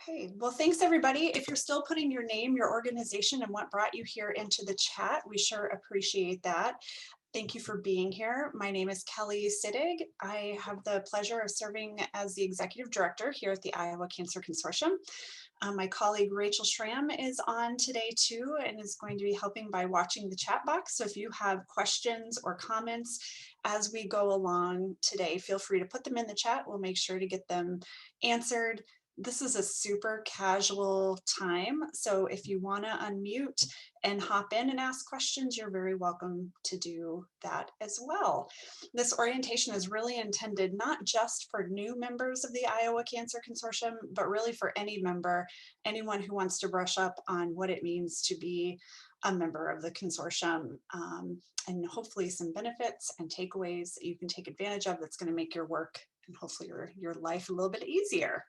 Okay, well, thanks everybody. If you're still putting your name, your organization, and what brought you here into the chat, we sure appreciate that. Thank you for being here. My name is Kelly Sittig. I have the pleasure of serving as the Executive Director here at the Iowa Cancer Consortium. My colleague Rachel Schramm is on today too and is going to be helping by watching the chat box. So if you have questions or comments as we go along today, feel free to put them in the chat. We'll make sure to get them answered. This is a super casual time, so if you want to unmute and hop in and ask questions, you're very welcome to do that as well. This orientation is really intended not just for new members of the Iowa Cancer Consortium, but really for any member, anyone who wants to brush up on what it means to be a member of the consortium, and hopefully some benefits and takeaways that you can take advantage of that's going to make your work and hopefully your life a little bit easier.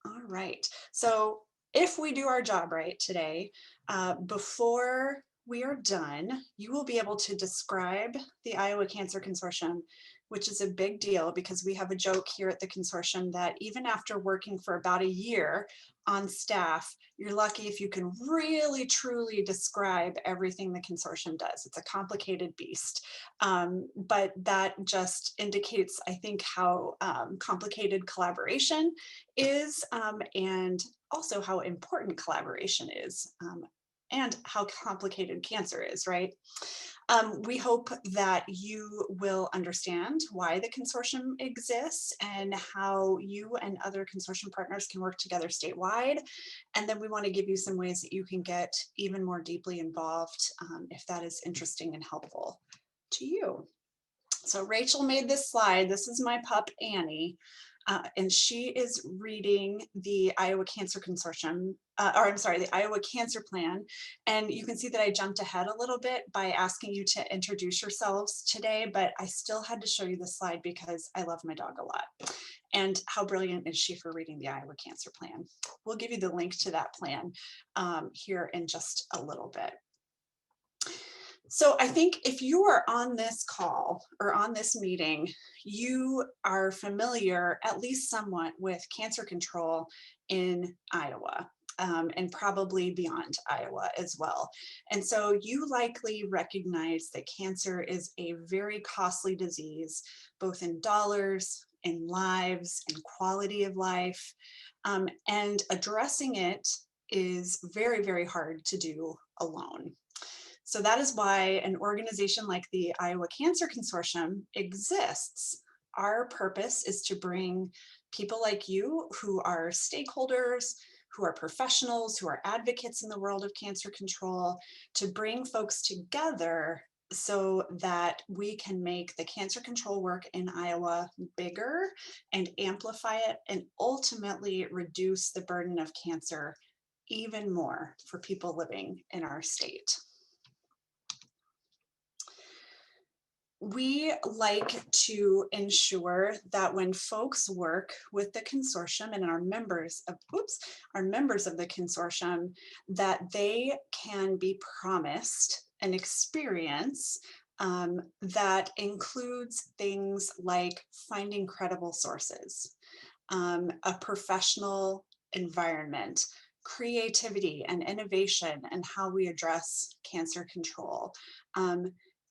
All right, so if we do our job right today, before we are done, you will be able to describe the Iowa Cancer Consortium, which is a big deal because we have a joke here at the consortium that even after working for about a year on staff, you're lucky if you can really truly describe everything the consortium does. It's a complicated beast, but that just indicates, I think, how complicated collaboration is, and also how important collaboration is, and how complicated cancer is, right? We hope that you will understand why the consortium exists and how you and other consortium partners can work together statewide. And then we want to give you some ways that you can get even more deeply involved if that is interesting and helpful to you. So Rachel made this slide. This is my pup, Annie. And she is reading the Iowa Cancer Consortium, or I'm sorry, the Iowa Cancer Plan. And you can see that I jumped ahead a little bit by asking you to introduce yourselves today, but I still had to show you the slide because I love my dog a lot. And how brilliant is she for reading the Iowa Cancer Plan? We'll give you the link to that plan here in just a little bit. So I think if you are on this call or on this meeting, you are familiar at least somewhat with cancer control in Iowa, and probably beyond Iowa as well. And so you likely recognize that cancer is a very costly disease, both in dollars, in lives, and quality of life. And addressing it is very, very hard to do alone. So that is why an organization like the Iowa Cancer Consortium exists. Our purpose is to bring people like you who are stakeholders, who are professionals, who are advocates in the world of cancer control, to bring folks together so that we can make the cancer control work in Iowa bigger and amplify it and ultimately reduce the burden of cancer even more for people living in our state. We like to ensure that when folks work with the consortium and are members of the consortium, that they can be promised an experience that includes things like finding credible sources, a professional environment, creativity and innovation, and how we address cancer control.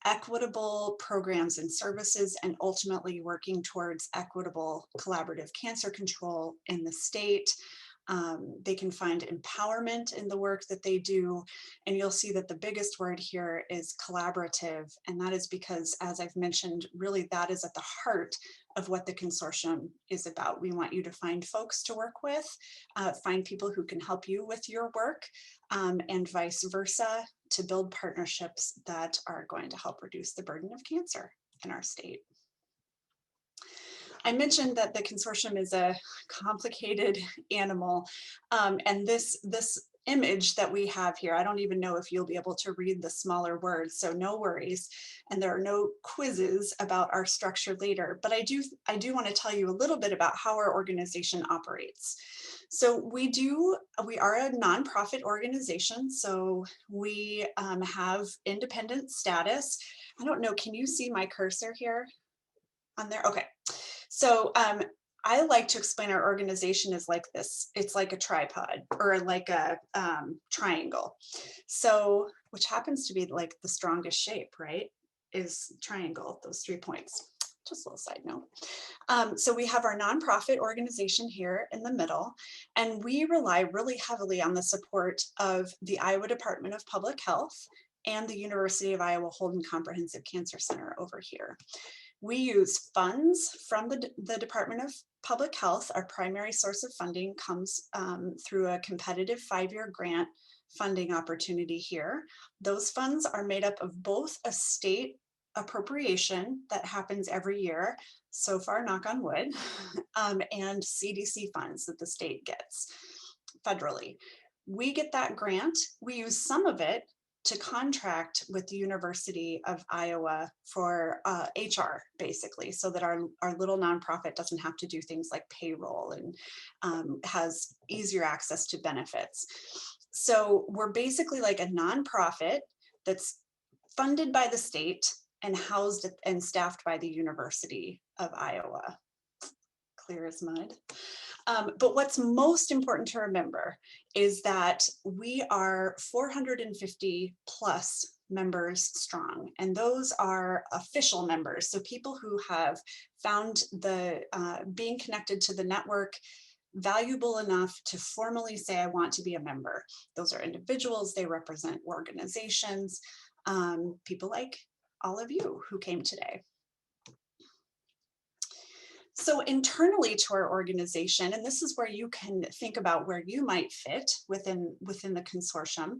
Equitable programs and services, and ultimately working towards equitable collaborative cancer control in the state. They can find empowerment in the work that they do. And you'll see that the biggest word here is collaborative. And that is because, as I've mentioned, really that is at the heart of what the consortium is about. We want you to find folks to work with, find people who can help you with your work, and vice versa, to build partnerships that are going to help reduce the burden of cancer in our state. I mentioned that the consortium is a complicated animal, and this image that we have here, I don't even know if you'll be able to read the smaller words, so no worries. And there are no quizzes about our structure later, but I do want to tell you a little bit about how our organization operates. So we are a nonprofit organization, so we have independent status. I don't know, can you see my cursor here on there? Okay. So I like to explain our organization as like this. It's like a tripod or like a triangle. So, which happens to be like the strongest shape, right? Is triangle, those 3 points. Just a little side note. So we have our nonprofit organization here in the middle, and we rely really heavily on the support of the Iowa Department of Public Health and the University of Iowa Holden Comprehensive Cancer Center over here. We use funds from the Department of Public Health. Our primary source of funding comes through a competitive 5-year grant funding opportunity here. Those funds are made up of both a state appropriation that happens every year, so far, knock on wood, and CDC funds that the state gets federally. We get that grant, we use some of it to contract with the University of Iowa for HR, basically, so that our little nonprofit doesn't have to do things like payroll and has easier access to benefits. So we're basically like a nonprofit that's funded by the state and housed and staffed by the University of Iowa. Clear as mud. But what's most important to remember is that we are 450 plus members strong, and those are official members. So people who have found the being connected to the network valuable enough to formally say, I want to be a member. Those are individuals, they represent organizations, people like all of you who came today. So internally to our organization, and this is where you can think about where you might fit within the consortium,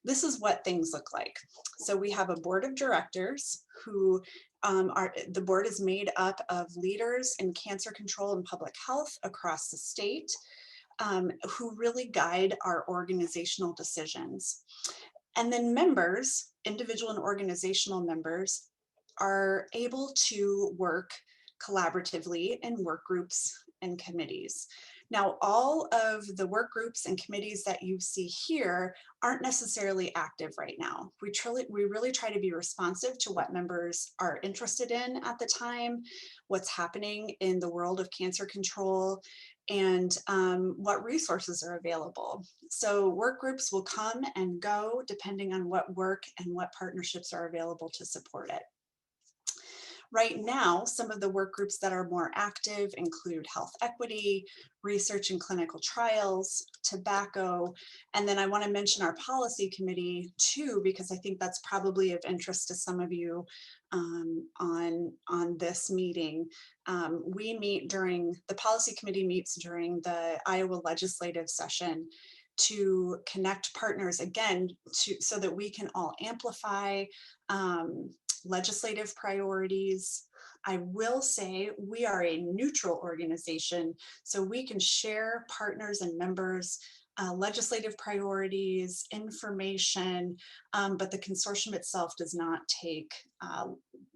this is what things look like. So we have a board of directors who the board is made up of leaders in cancer control and public health across the state, who really guide our organizational decisions. And then members, individual and organizational members, are able to work collaboratively in work groups and committees. Now, all of the work groups and committees that you see here aren't necessarily active right now. We really try to be responsive to what members are interested in at the time, what's happening in the world of cancer control, and what resources are available. So work groups will come and go depending on what work and what partnerships are available to support it. Right now, some of the work groups that are more active include health equity, research and clinical trials, tobacco, and then I want to mention our policy committee too, because I think that's probably of interest to some of you on this meeting. We meet during, the policy committee meets during the Iowa legislative session to connect partners again so that we can all amplify legislative priorities. I will say we are a neutral organization, so we can share partners and members legislative priorities, information, but the consortium itself does not take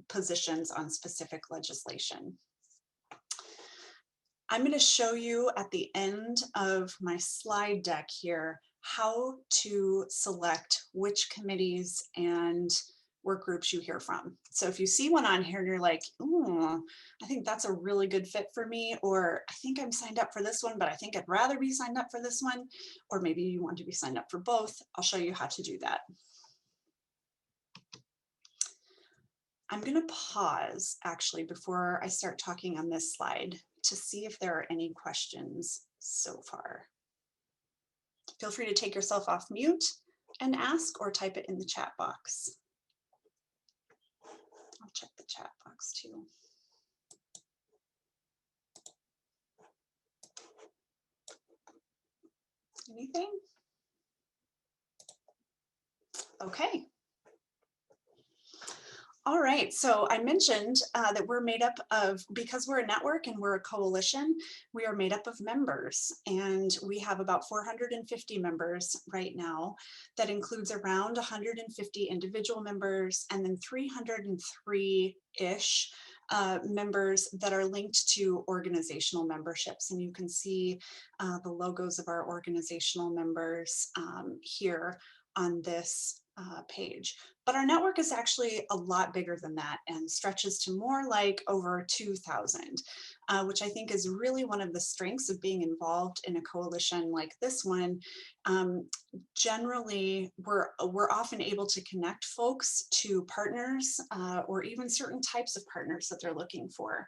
positions on specific legislation. I'm going to show you at the end of my slide deck here how to select which committees and work groups you hear from. So if you see one on here and you're like, ooh, I think that's a really good fit for me, or I think I'm signed up for this one, but I think I'd rather be signed up for this one, or maybe you want to be signed up for both, I'll show you how to do that. I'm going to pause actually before I start talking on this slide to see if there are any questions so far. Feel free to take yourself off mute and ask, or type it in the chat box. I'll check the chat box too. Anything? Okay. All right, so I mentioned that we're made up of, because we're a network and we're a coalition, we are made up of members, and we have about 450 members right now. That includes around 150 individual members and then 303-ish members that are linked to organizational memberships. And you can see the logos of our organizational members here on this page. But our network is actually a lot bigger than that and stretches to more like over 2,000, which I think is really one of the strengths of being involved in a coalition like this one. Generally, we're often able to connect folks to partners or even certain types of partners that they're looking for.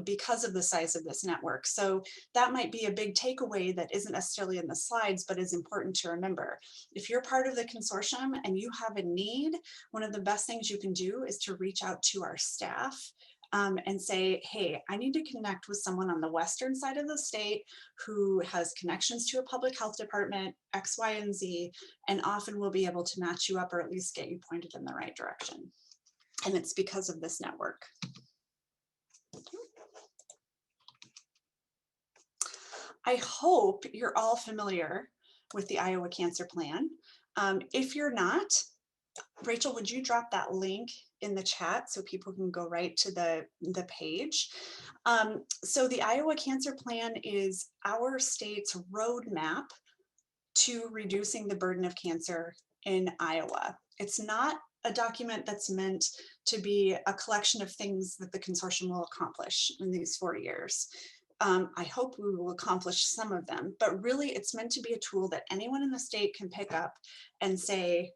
Because of the size of this network. So that might be a big takeaway that isn't necessarily in the slides, but is important to remember. If you're part of the consortium and you have a need, one of the best things you can do is to reach out to our staff and say, hey, I need to connect with someone on the western side of the state who has connections to a public health department, X, Y, and Z, and often will be able to match you up or at least get you pointed in the right direction. And it's because of this network. I hope you're all familiar with the Iowa Cancer Plan. If you're not, Rachel, would you drop that link in the chat so people can go right to the page? So the Iowa Cancer Plan is our state's roadmap to reducing the burden of cancer in Iowa. It's not a document that's meant to be a collection of things that the consortium will accomplish in these 4 years. I hope we will accomplish some of them, but really it's meant to be a tool that anyone in the state can pick up and say,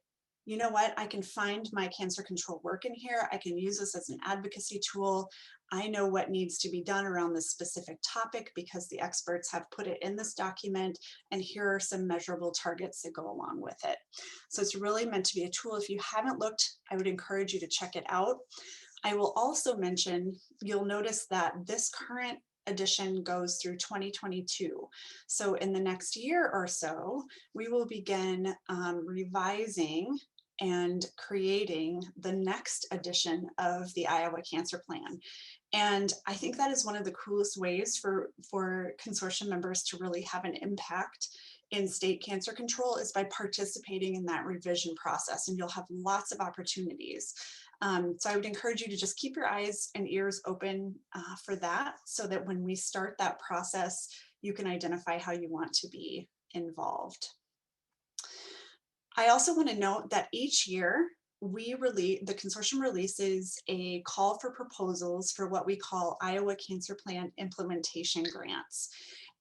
you know what, I can find my cancer control work in here. I can use this as an advocacy tool. I know what needs to be done around this specific topic because the experts have put it in this document, and here are some measurable targets that go along with it. So it's really meant to be a tool. If you haven't looked, I would encourage you to check it out. I will also mention, you'll notice that this current edition goes through 2022. So in the next year or so, we will begin revising and creating the next edition of the Iowa Cancer Plan. And I think that is one of the coolest ways for consortium members to really have an impact in state cancer control is by participating in that revision process, and you'll have lots of opportunities. So I would encourage you to just keep your eyes and ears open for that, so that when we start that process, you can identify how you want to be involved. I also want to note that each year the consortium releases a call for proposals for what we call Iowa Cancer Plan implementation grants.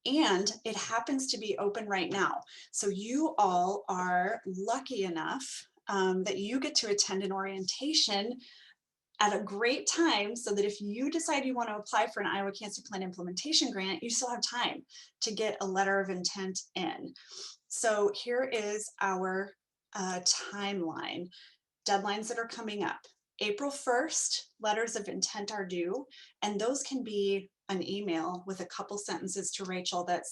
And it happens to be open right now. So you all are lucky enough that you get to attend an orientation at a great time, so that if you decide you want to apply for an Iowa Cancer Plan implementation grant, you still have time to get a letter of intent in. So here is our timeline, deadlines that are coming up. April 1st, letters of intent are due, and those can be an email with a couple sentences to Rachel that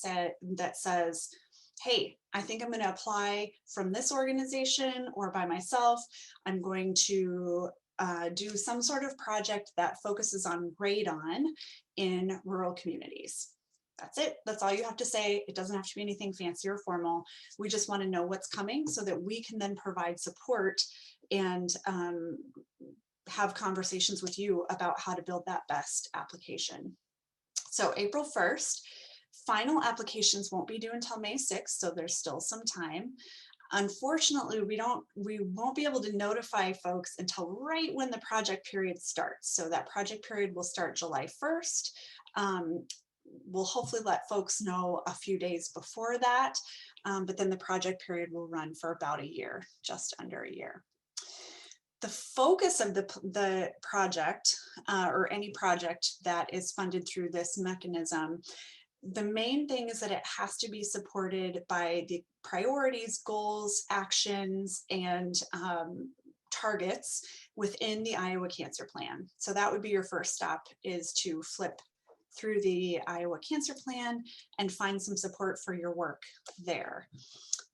says, hey, I think I'm going to apply from this organization or by myself. I'm going to do some sort of project that focuses on radon in rural communities. That's it. That's all you have to say. It doesn't have to be anything fancy or formal. We just want to know what's coming so that we can then provide support and have conversations with you about how to build that best application. So April 1st, final applications won't be due until May 6th, so there's still some time. Unfortunately, we won't be able to notify folks until right when the project period starts. So that project period will start July 1st. We'll hopefully let folks know a few days before that, but then the project period will run for about a year, just under a year. The focus of the project, or any project that is funded through this mechanism, the main thing is that it has to be supported by the priorities, goals, actions, and targets within the Iowa Cancer Plan. So that would be your first stop, is to flip through the Iowa Cancer Plan and find some support for your work there.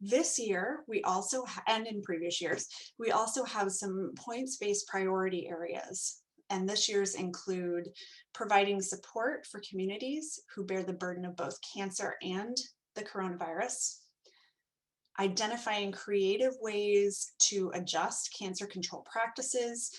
This year, we also, and in previous years, we also have some points-based priority areas. And this year's include providing support for communities who bear the burden of both cancer and the coronavirus, identifying creative ways to adjust cancer control practices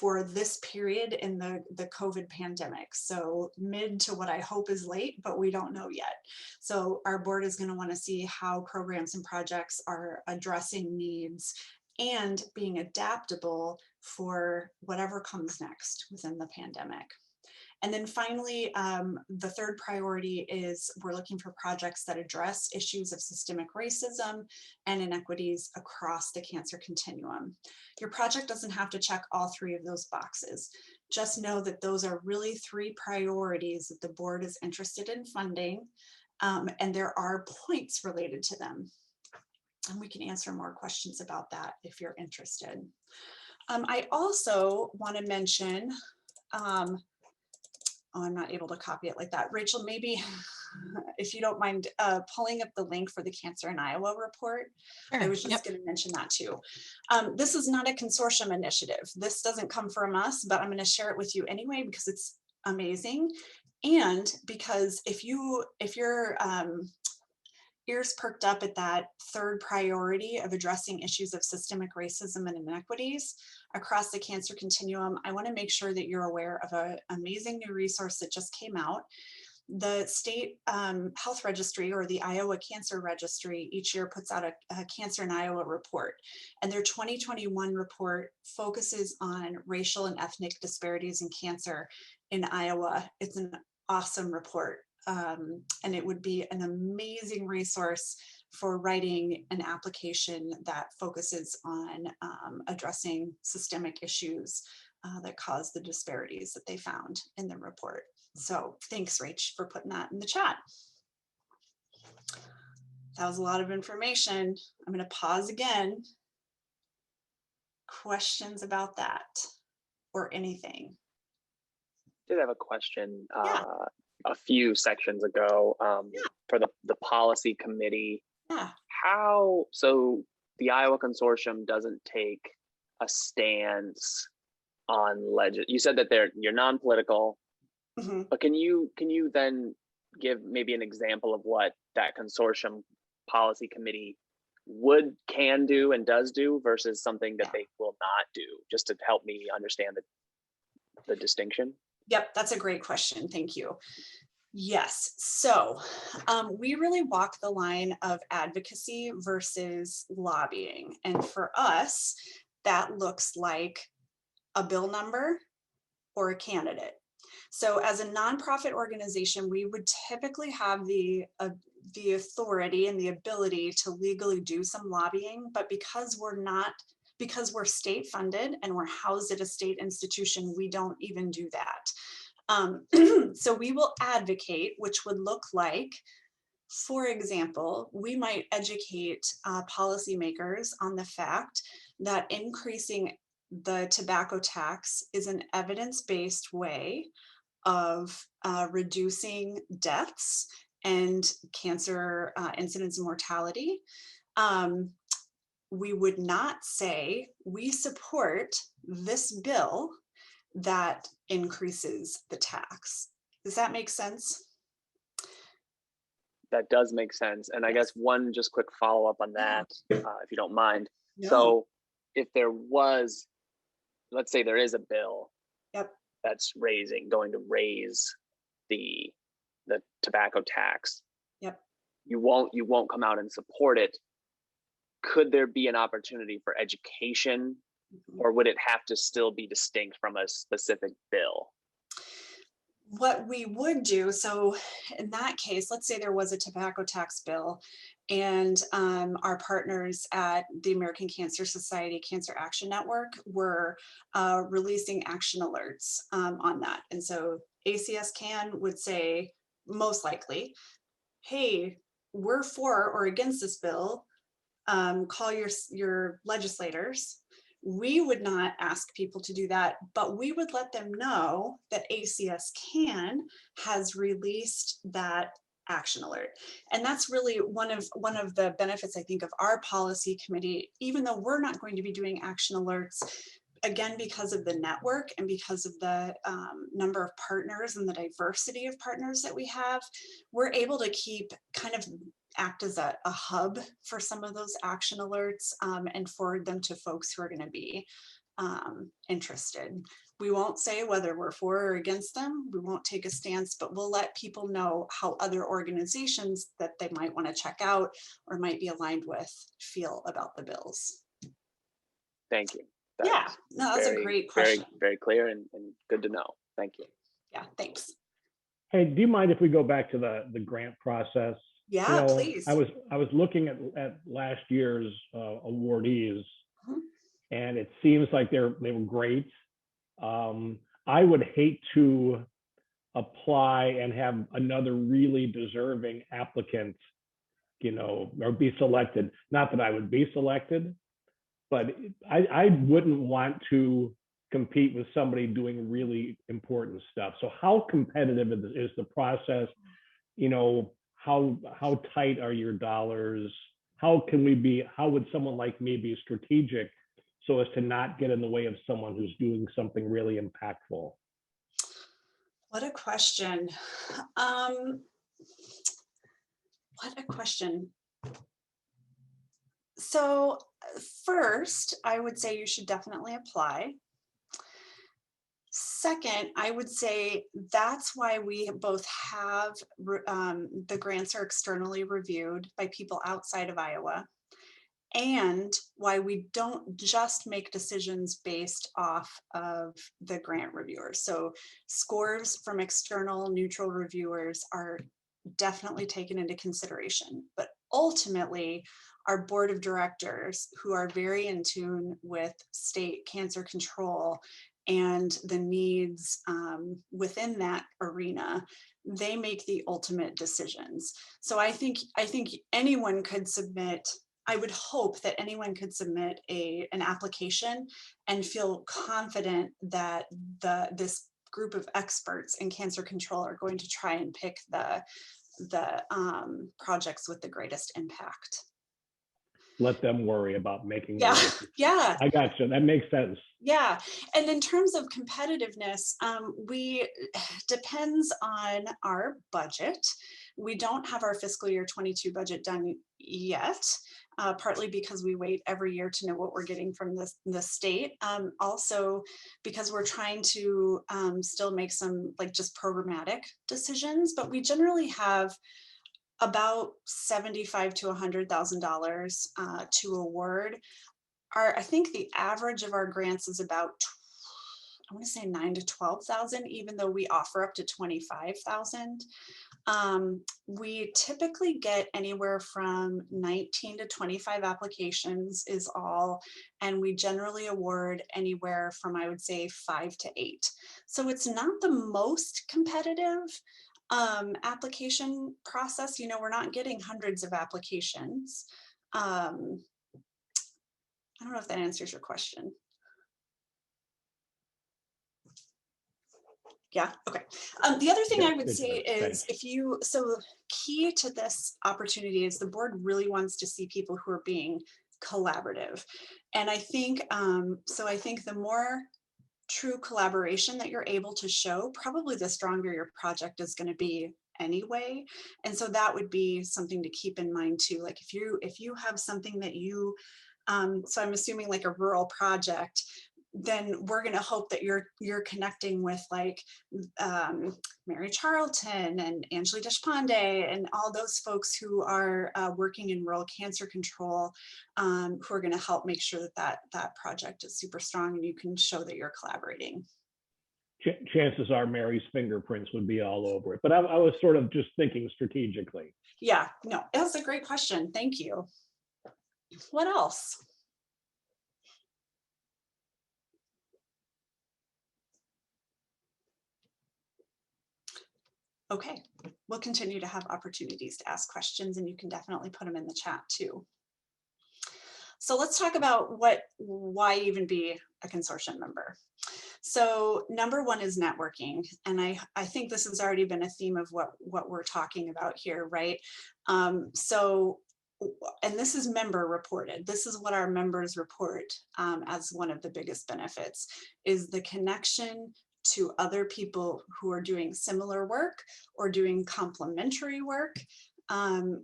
for this period in the COVID pandemic. So mid to what I hope is late, but we don't know yet. So our board is going to want to see how programs and projects are addressing needs and being adaptable for whatever comes next within the pandemic. And then finally, the third priority is we're looking for projects that address issues of systemic racism and inequities across the cancer continuum. Your project doesn't have to check all three of those boxes. Just know that those are really three priorities that the board is interested in funding, and there are points related to them. And we can answer more questions about that if you're interested. I also want to mention, oh, I'm not able to copy it like that. Rachel, maybe if you don't mind pulling up the link for the Cancer in Iowa report. Sure. I was just going to mention that too. This is not a consortium initiative. This doesn't come from us, but I'm going to share it with you anyway because it's amazing. And because if your ears perked up at that third priority of addressing issues of systemic racism and inequities across the cancer continuum, I want to make sure that you're aware of an amazing new resource that just came out. The state health registry, or the Iowa Cancer Registry, each year puts out a Cancer in Iowa report, and their 2021 report focuses on racial and ethnic disparities in cancer in Iowa. It's an awesome report. And it would be an amazing resource for writing an application that focuses on addressing systemic issues that cause the disparities that they found in the report. So thanks, Rach, for putting that in the chat. That was a lot of information. I'm going to pause again. Questions about that or anything? I did have a question. Yeah. A few sections ago for the policy committee. Yeah. So the Iowa Consortium doesn't take a stance on you said that you're non-political, but can you then give maybe an example of what that consortium policy committee can do and does do versus something that they will not do, just to help me understand the distinction? Yep, that's a great question. Thank you. Yes, so we really walk the line of advocacy versus lobbying. And for us, that looks like a bill number or a candidate. So as a nonprofit organization, we would typically have the authority and the ability to legally do some lobbying, but because we're state funded and we're housed at a state institution, we don't even do that. So we will advocate, which would look like, for example, we might educate policymakers on the fact that increasing the tobacco tax is an evidence-based way of reducing deaths and cancer incidence and mortality. We would not say we support this bill that increases the tax. Does that make sense? That does make sense. And I guess one just quick follow up on that, if you don't mind. No. So if there was, let's say there is a bill that's going to raise the tobacco tax. Yep. You won't come out and support it. Could there be an opportunity for education? Or would it have to still be distinct from a specific bill? What we would do, so in that case, let's say there was a tobacco tax bill and our partners at the American Cancer Society Cancer Action Network were releasing action alerts on that. And so ACS CAN would say, most likely, hey, we're for or against this bill, call your legislators. We would not ask people to do that, but we would let them know that ACS CAN has released that action alert. And that's really one of the benefits, I think, of our policy committee, even though we're not going to be doing action alerts, again, because of the network and because of the number of partners and the diversity of partners that we have, we're able to act as a hub for some of those action alerts and forward them to folks who are going to be interested. We won't say whether we're for or against them. We won't take a stance, but we'll let people know how other organizations that they might want to check out or might be aligned with feel about the bills. Thank you. Yeah, no, that's a great question. Very clear and good to know. Thank you. Yeah, thanks. Hey, do you mind if we go back to the grant process? Yeah, please. I was looking at last year's awardees, and it seems like they were great. I would hate to apply and have another really deserving applicant, or be selected. Not that I would be selected, but I wouldn't want to compete with somebody doing really important stuff. So how competitive is the process? How tight are your dollars? How would someone like me be strategic so as to not get in the way of someone who's doing something really impactful? What a question. What a question. So first, I would say you should definitely apply. Second, I would say that's why we both have the grants are externally reviewed by people outside of Iowa, and why we don't just make decisions based off of the grant reviewers. So scores from external neutral reviewers are definitely taken into consideration, but ultimately our board of directors, who are very in tune with state cancer control and the needs within that arena, they make the ultimate decisions. So I think anyone could submit. I would hope that anyone could submit an application and feel confident that this group of experts in cancer control are going to try and pick the projects with the greatest impact. Let them worry about making Yeah, yeah. I got you. That makes sense. Yeah, and in terms of competitiveness, we depends on our budget. We don't have our fiscal year 22 budget done yet, partly because we wait every year to know what we're getting from the state. Also because we're trying to still make some just programmatic decisions, but we generally have about $75,000 to $100,000 to award. I think the average of our grants is about, I want to say 9,000 to 12,000, even though we offer up to 25,000. We typically get anywhere from 19 to 25 applications is all, and we generally award anywhere from, I would say, 5 to 8. So it's not the most competitive application process. We're not getting hundreds of applications. I don't know if that answers your question. Yeah, okay. The other thing I would say is key to this opportunity is the board really wants to see people who are being collaborative. And I think, I think the more true collaboration that you're able to show, probably the stronger your project is going to be anyway. And so that would be something to keep in mind too. Like if you have something that you, so I'm assuming like a rural project, then we're going to hope that you're connecting with Mary Charlton and Angeli Deshpande and all those folks who are working in rural cancer control, who are going to help make sure that project is super strong and you can show that you're collaborating. Chances are Mary's fingerprints would be all over it, but I was sort of just thinking strategically. Yeah, no, that's a great question. Thank you. What else? Okay, we'll continue to have opportunities to ask questions and you can definitely put them in the chat too. So let's talk about why even be a consortium member. So number one is networking. And I think this has already been a theme of what we're talking about here, right? And this is member reported. This is what our members report as one of the biggest benefits is the connection to other people who are doing similar work or doing complementary work, and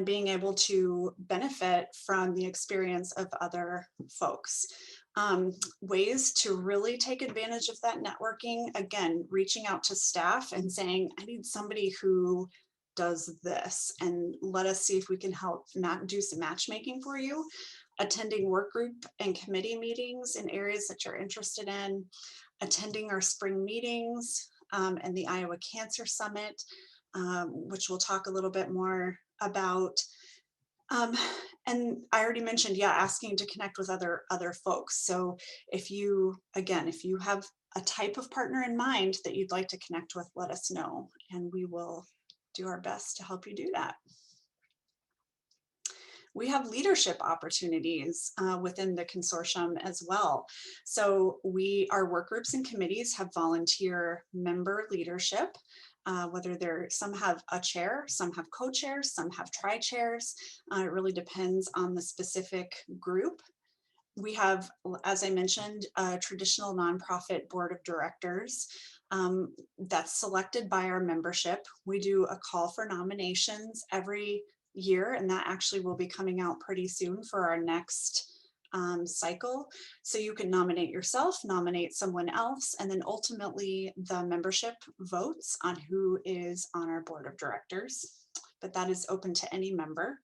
being able to benefit from the experience of other folks. Ways to really take advantage of that networking. Again, reaching out to staff and saying, I need somebody who does this, and let us see if we can help do some matchmaking for you. Attending work group and committee meetings in areas that you're interested in, attending our spring meetings and the Iowa Cancer Summit, which we'll talk a little bit more about. Um, and I already mentioned, yeah, asking to connect with other folks. So if you, again, if you have a type of partner in mind that you'd like to connect with, let us know, and we will do our best to help you do that. We have leadership opportunities within the consortium as well. So our work groups and committees have volunteer member leadership. Whether some have a chair, some have co-chairs, some have tri-chairs. It really depends on the specific group. We have, as I mentioned, a traditional nonprofit board of directors that's selected by our membership. We do a call for nominations every year, and that actually will be coming out pretty soon for our next cycle. So you can nominate yourself, nominate someone else, and then ultimately the membership votes on who is on our board of directors. But that is open to any member.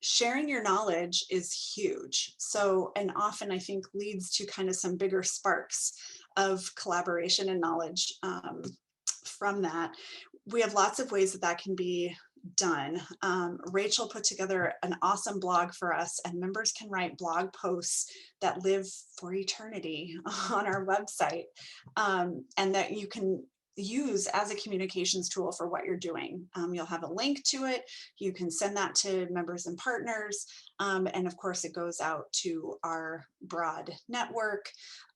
Sharing your knowledge is huge. So, and often I think leads to kind of some bigger sparks of collaboration and knowledge from that. We have lots of ways that that can be done. Rachel put together an awesome blog for us, and members can write blog posts that live for eternity on our website, and that you can use as a communications tool for what you're doing. You'll have a link to it. You can send that to members and partners. And of course, it goes out to our broad network.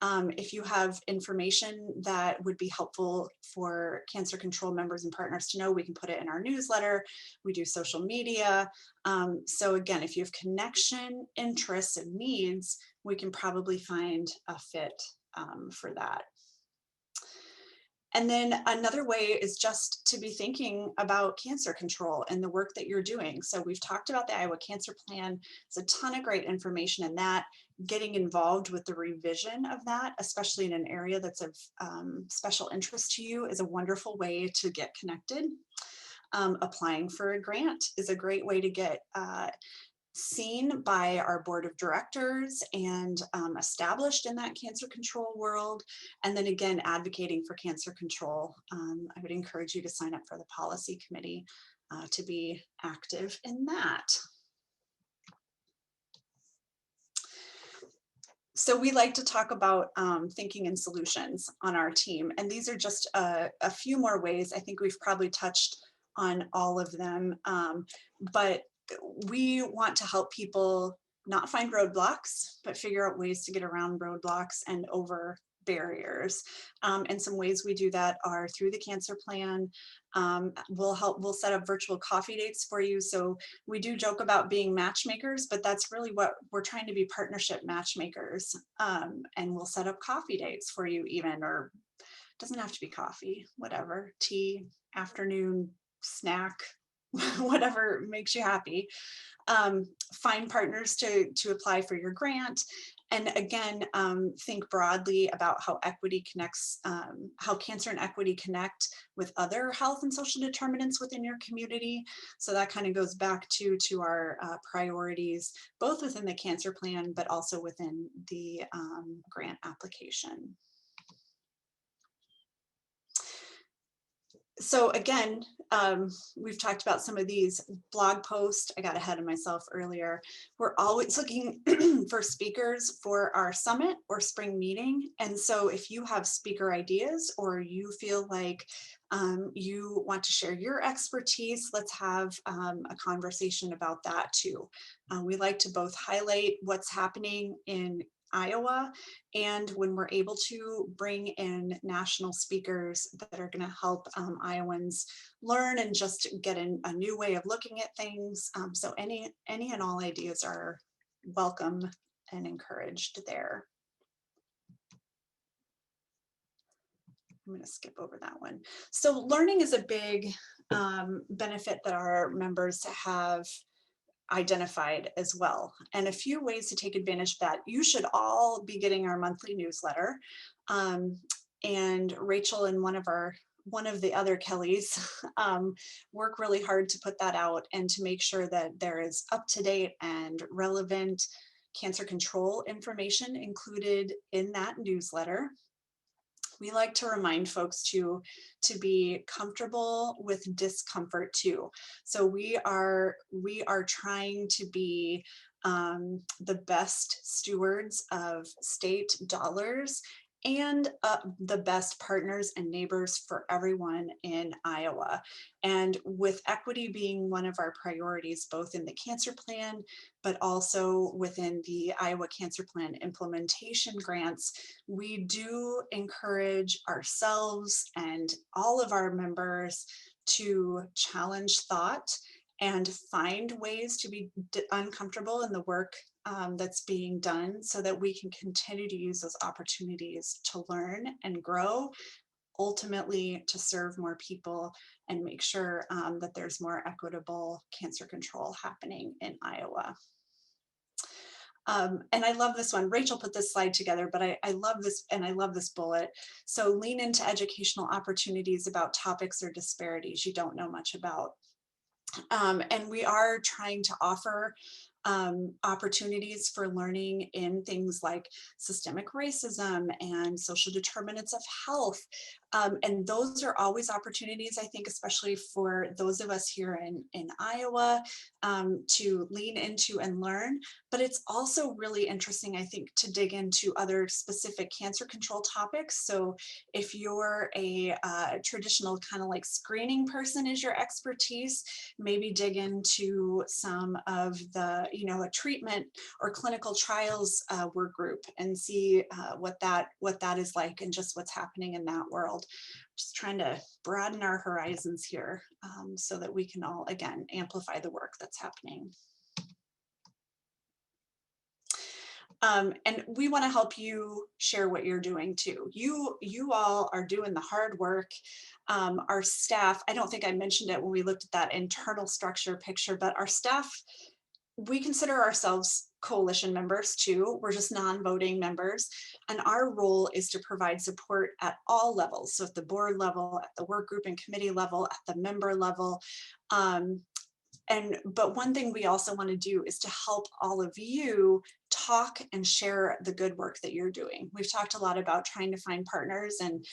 If you have information that would be helpful for cancer control members and partners to know, we can put it in our newsletter. We do social media. So again, if you have connection, interests, and needs, we can probably find a fit for that. And then another way is just to be thinking about cancer control and the work that you're doing. So we've talked about the Iowa Cancer Plan. There's a ton of great information in that. Getting involved with the revision of that, especially in an area that's of special interest to you, is a wonderful way to get connected. Applying for a grant is a great way to get seen by our board of directors and established in that cancer control world. And then again, advocating for cancer control. I would encourage you to sign up for the policy committee to be active in that. So we like to talk about thinking in solutions on our team. And these are just a few more ways. I think we've probably touched on all of them, but we want to help people not find roadblocks, but figure out ways to get around roadblocks and over barriers. And some ways we do that are through the cancer plan. We'll set up virtual coffee dates for you. So we do joke about being matchmakers, but that's really what we're trying to be, partnership matchmakers. And we'll set up coffee dates for you even, or it doesn't have to be coffee, whatever, tea, afternoon snack, whatever makes you happy. Find partners to apply for your grant. And again, think broadly about how equity connects, how cancer and equity connect with other health and social determinants within your community. So that kind of goes back to our priorities, both within the cancer plan, but also within the grant application. So again, we've talked about some of these blog posts. I got ahead of myself earlier. We're always looking for speakers for our summit or spring meeting. And so if you have speaker ideas, or you feel like you want to share your expertise, let's have a conversation about that too. We like to both highlight what's happening in Iowa, and when we're able to bring in national speakers that are going to help Iowans learn and just get a new way of looking at things. So any and all ideas are welcome and encouraged there. I'm going to skip over that one. So learning is a big benefit that our members have identified as well. And a few ways to take advantage of that. You should all be getting our monthly newsletter. And Rachel and one of the other Kellys work really hard to put that out and to make sure that there is up-to-date and relevant cancer control information included in that newsletter. We like to remind folks to be comfortable with discomfort too. So we are trying to be the best stewards of state dollars and the best partners and neighbors for everyone in Iowa. And with equity being one of our priorities, both in the cancer plan, but also within the Iowa Cancer Plan implementation grants, we do encourage ourselves and all of our members to challenge thought and find ways to be uncomfortable in the work that's being done so that we can continue to use those opportunities to learn and grow, ultimately to serve more people and make sure that there's more equitable cancer control happening in Iowa. And I love this one. Rachel put this slide together, but I love this, and I love this bullet. So lean into educational opportunities about topics or disparities you don't know much about. And we are trying to offer opportunities for learning in things like systemic racism and social determinants of health. And those are always opportunities, I think, especially for those of us here in Iowa, to lean into and learn. But it's also really interesting, I think, to dig into other specific cancer control topics. So if you're a traditional kind of like screening person is your expertise, maybe dig into some of the, a treatment or clinical trials work group and see what that is like and just what's happening in that world. Just trying to broaden our horizons here so that we can all, again, amplify the work that's happening. And we want to help you share what you're doing too. You all are doing the hard work. Our staff, I don't think I mentioned it when we looked at that internal structure picture, but our staff, we consider ourselves coalition members too. We're just non-voting members. And our role is to provide support at all levels. So at the board level, at the work group and committee level, at the member level. But one thing we also want to do is to help all of you talk and share the good work that you're doing. We've talked a lot about trying to find partners and,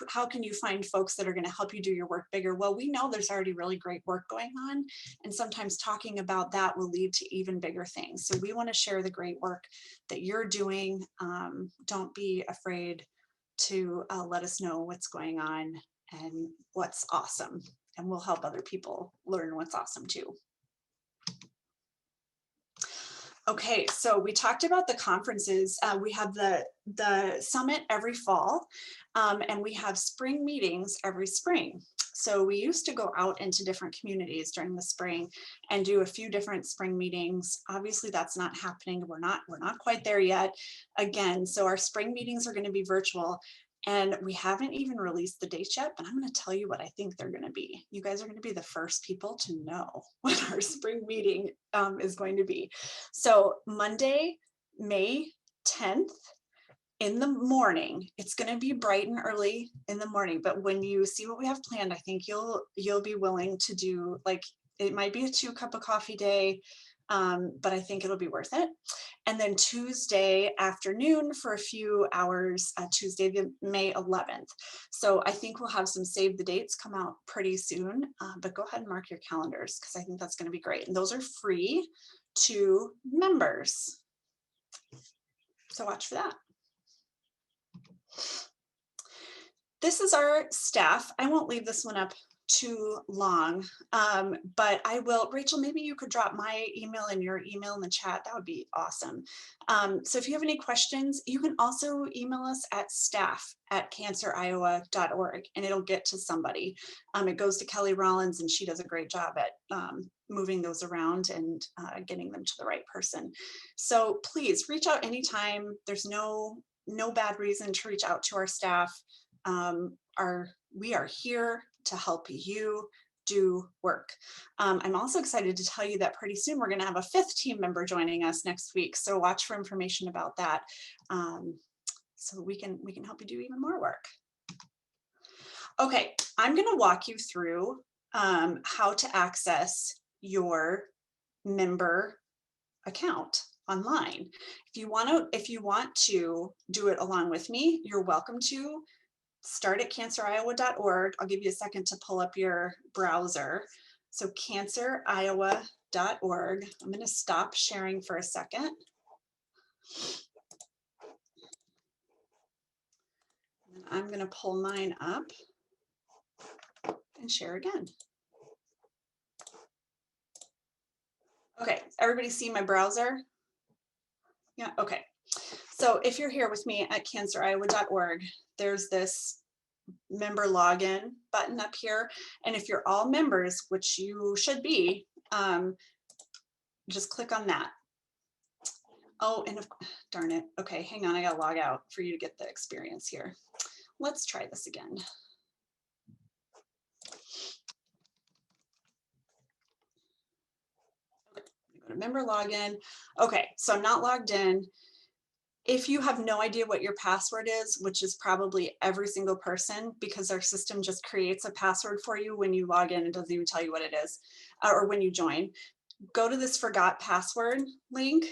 how can you find folks that are going to help you do your work bigger? Well, we know there's already really great work going on, and sometimes talking about that will lead to even bigger things. So we want to share the great work that you're doing. Don't be afraid to let us know what's going on and what's awesome. And we'll help other people learn what's awesome too. Okay, so we talked about the conferences. We have the summit every fall, and we have spring meetings every spring. So we used to go out into different communities during the spring and do a few different spring meetings. Obviously, that's not happening. We're not quite there yet. Again, so our spring meetings are going to be virtual. And we haven't even released the dates yet, but I'm going to tell you what I think they're going to be. You guys are going to be the first people to know what our spring meeting is going to be. So Monday, May 10th in the morning, it's going to be bright and early in the morning. But when you see what we have planned, I think you'll be willing to do, like, it might be a 2-cup of coffee day, but I think it'll be worth it. And then Tuesday afternoon for a few hours, Tuesday, May 11th. So I think we'll have some save the dates come out pretty soon, but go ahead and mark your calendars because I think that's going to be great. And those are free to members. So watch for that. This is our staff. I won't leave this one up too long, but I will. Rachel, maybe you could drop my email and your email in the chat. That would be awesome. So if you have any questions, you can also email us at staff@canceriowa.org and it'll get to somebody. It goes to Kelly Rollins and she does a great job at moving those around and getting them to the right person. So please reach out anytime. There's no bad reason to reach out to our staff. We are here to help you do work. I'm also excited to tell you that pretty soon we're going to have a 5th team member joining us next week. So watch for information about that. So we can help you do even more work. Okay, I'm going to walk you through how to access your member account online. If you want to do it along with me, you're welcome to. Start at canceriowa.org. I'll give you a second to pull up your browser. So canceriowa.org. I'm going to stop sharing for a second. And I'm going to pull mine up and share again. Okay, everybody see my browser? Yeah, okay. So if you're here with me at canceriowa.org, there's this member login button up here. And if you're all members, which you should be, just click on that. Oh, and darn it. Okay, hang on, I gotta log out for you to get the experience here. Let's try this again. Okay, go to member login. Okay, so I'm not logged in. If you have no idea what your password is, which is probably every single person, because our system just creates a password for you when you log in, it doesn't even tell you what it is, or when you join, go to this forgot password link,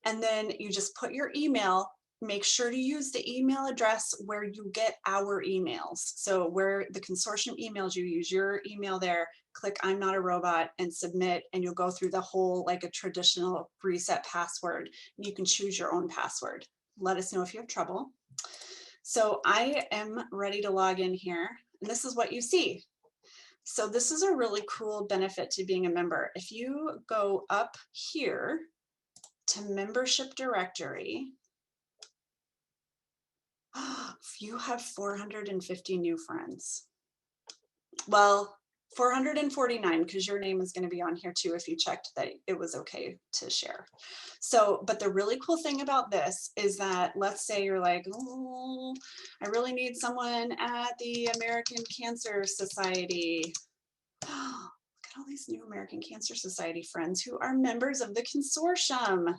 and then you just put your email. Make sure to use the email address where you get our emails. So where the consortium emails you, use your email there, click I'm not a robot and submit, and you'll go through the whole, like a traditional reset password. You can choose your own password. Let us know if you have trouble. So I am ready to log in here, and this is what you see. So this is a really cool benefit to being a member. If you go up here to membership directory, you have 450 new friends. Well, 449, because your name is going to be on here too if you checked that it was okay to share. So, but the really cool thing about this is that, let's say you're like, oh, I really need someone at the American Cancer Society. Look at all these new American Cancer Society friends who are members of the consortium.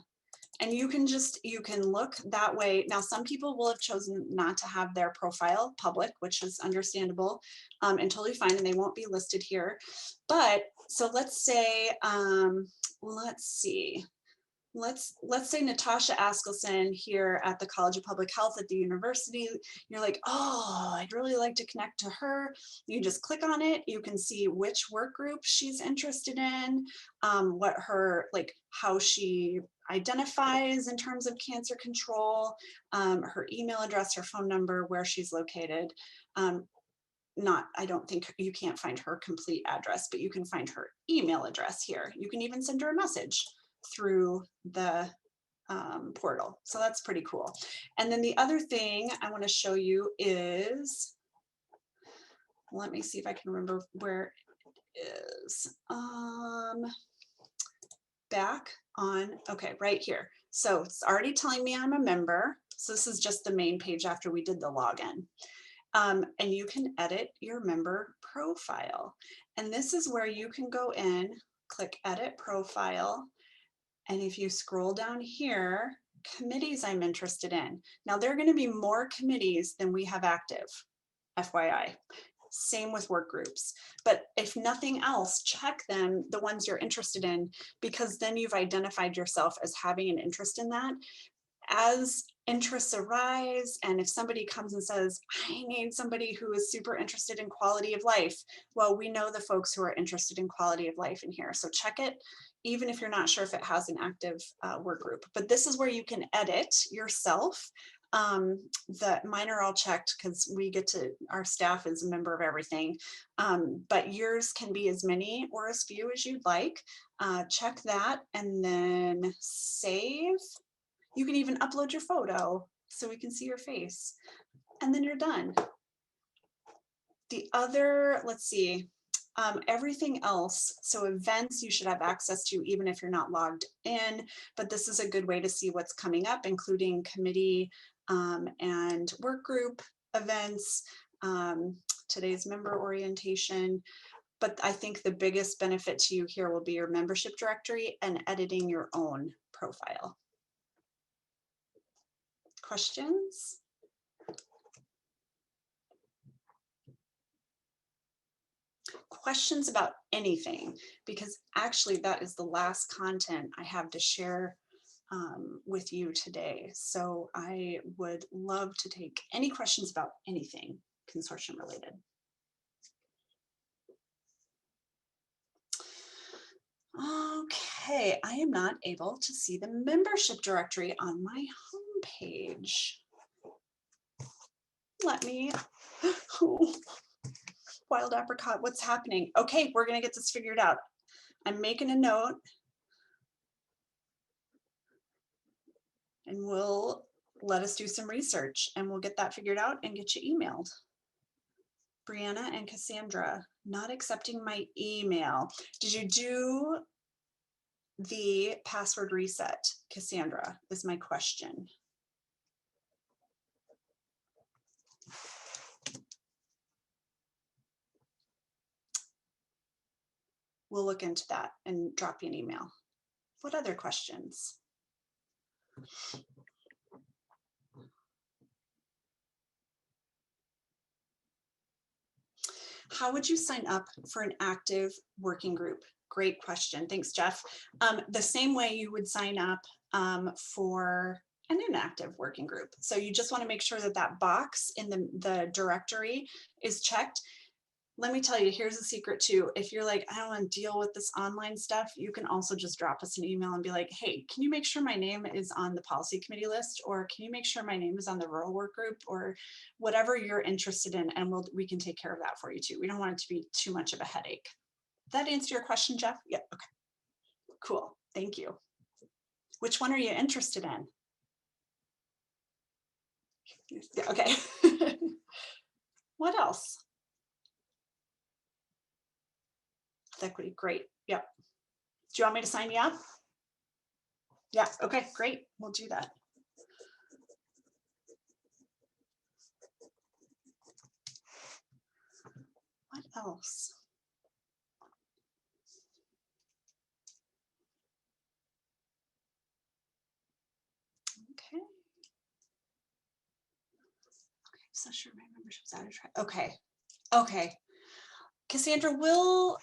And you can look that way. Now, some people will have chosen not to have their profile public, which is understandable and totally fine, and they won't be listed here. But so let's say, let's see. Let's say Natasha Askelson here at the College of Public Health at the university. You're like, oh, I'd really like to connect to her. You just click on it. You can see which work group she's interested in, what her, like how she identifies in terms of cancer control, her email address, her phone number, where she's located. I don't think you can't find her complete address, but you can find her email address here. You can even send her a message through the portal. So that's pretty cool. And then the other thing I want to show you is, let me see if I can remember where it is. Back on, okay, right here. So it's already telling me I'm a member. So this is just the main page after we did the login. And you can edit your member profile. And this is where you can go in, click edit profile. And if you scroll down here, committees I'm interested in. Now there are going to be more committees than we have active, FYI. Same with work groups. But if nothing else, check them, the ones you're interested in, because then you've identified yourself as having an interest in that. As interests arise, and if somebody comes and says, I need somebody who is super interested in quality of life, well, we know the folks who are interested in quality of life in here. So check it, even if you're not sure if it has an active work group. But this is where you can edit yourself. Mine are all checked because our staff is a member of everything. But yours can be as many or as few as you'd like. Check that and then save. You can even upload your photo so we can see your face, and then you're done. The other, let's see, everything else, so events you should have access to even if you're not logged in, but this is a good way to see what's coming up, including committee and work group events, today's member orientation. But I think the biggest benefit to you here will be your membership directory and editing your own profile. Questions? Questions about anything, because actually that is the last content I have to share with you today. So I would love to take any questions about anything consortium related. Okay, I am not able to see the membership directory on my homepage. Let me, oh, wild apricot, what's happening? Okay, we're gonna get this figured out. I'm making a note and we'll let us do some research and we'll get that figured out and get you emailed. Brianna and Cassandra, not accepting my email. Did you do the password reset, Cassandra, is my question. We'll look into that and drop you an email. What other questions? How would you sign up for an active working group? Great question. Thanks, Jeff. The same way you would sign up for an inactive working group. So you just want to make sure that that box in the directory is checked. Let me tell you, here's a secret too. If you're like, I don't want to deal with this online stuff, you can also just drop us an email and be like, hey, can you make sure my name is on the policy committee list? Or can you make sure my name is on the rural work group, or whatever you're interested in, and we can take care of that for you too. We don't want it to be too much of a headache. Did that answer your question, Jeff? Yeah, okay, cool, thank you. Which one are you interested in? Yeah, okay. What else? Equity, great. Yep. Do you want me to sign you up? Yeah, okay, great. We'll do that. What else? Okay. Okay, so sure my membership's out of track. Okay. Okay. Cassandra, will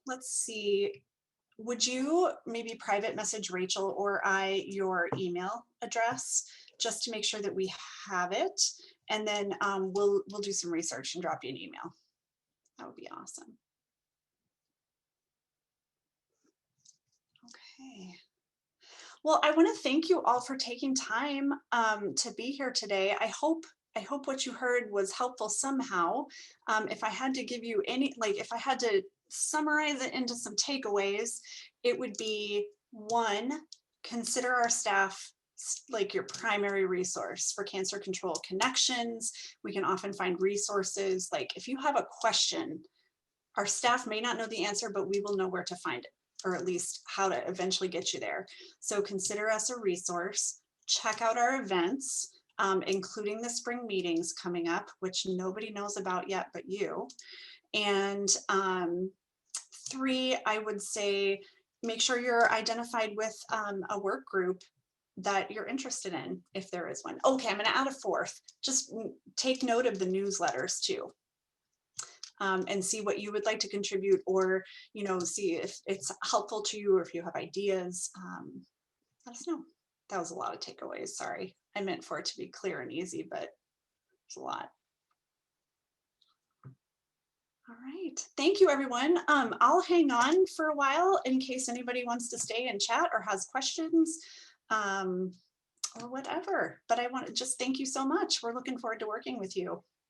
let's see. Would you maybe private message Rachel or I your email address just to make sure that we have it, and then we'll do some research and drop you an email. That would be awesome. Okay. Well, I want to thank you all for taking time to be here today. I hope what you heard was helpful somehow. If I had to give you any, like if I had to summarize it into some takeaways, it would be: one, consider our staff like your primary resource for cancer control connections. We can often find resources. Like if you have a question, our staff may not know the answer, but we will know where to find it, or at least how to eventually get you there. So consider us a resource. Check out our events, including the spring meetings coming up, which nobody knows about yet but you. And three, I would say, make sure you're identified with a work group that you're interested in, if there is one. Okay, I'm going to add a fourth. Just take note of the newsletters too. And see what you would like to contribute, or see if it's helpful to you, or if you have ideas. Let us know. That was a lot of takeaways. Sorry, I meant for it to be clear and easy, but it's a lot. All right, thank you, everyone. I'll hang on for a while in case anybody wants to stay and chat or has questions, or whatever. But I want to just thank you so much. We're looking forward to working with you.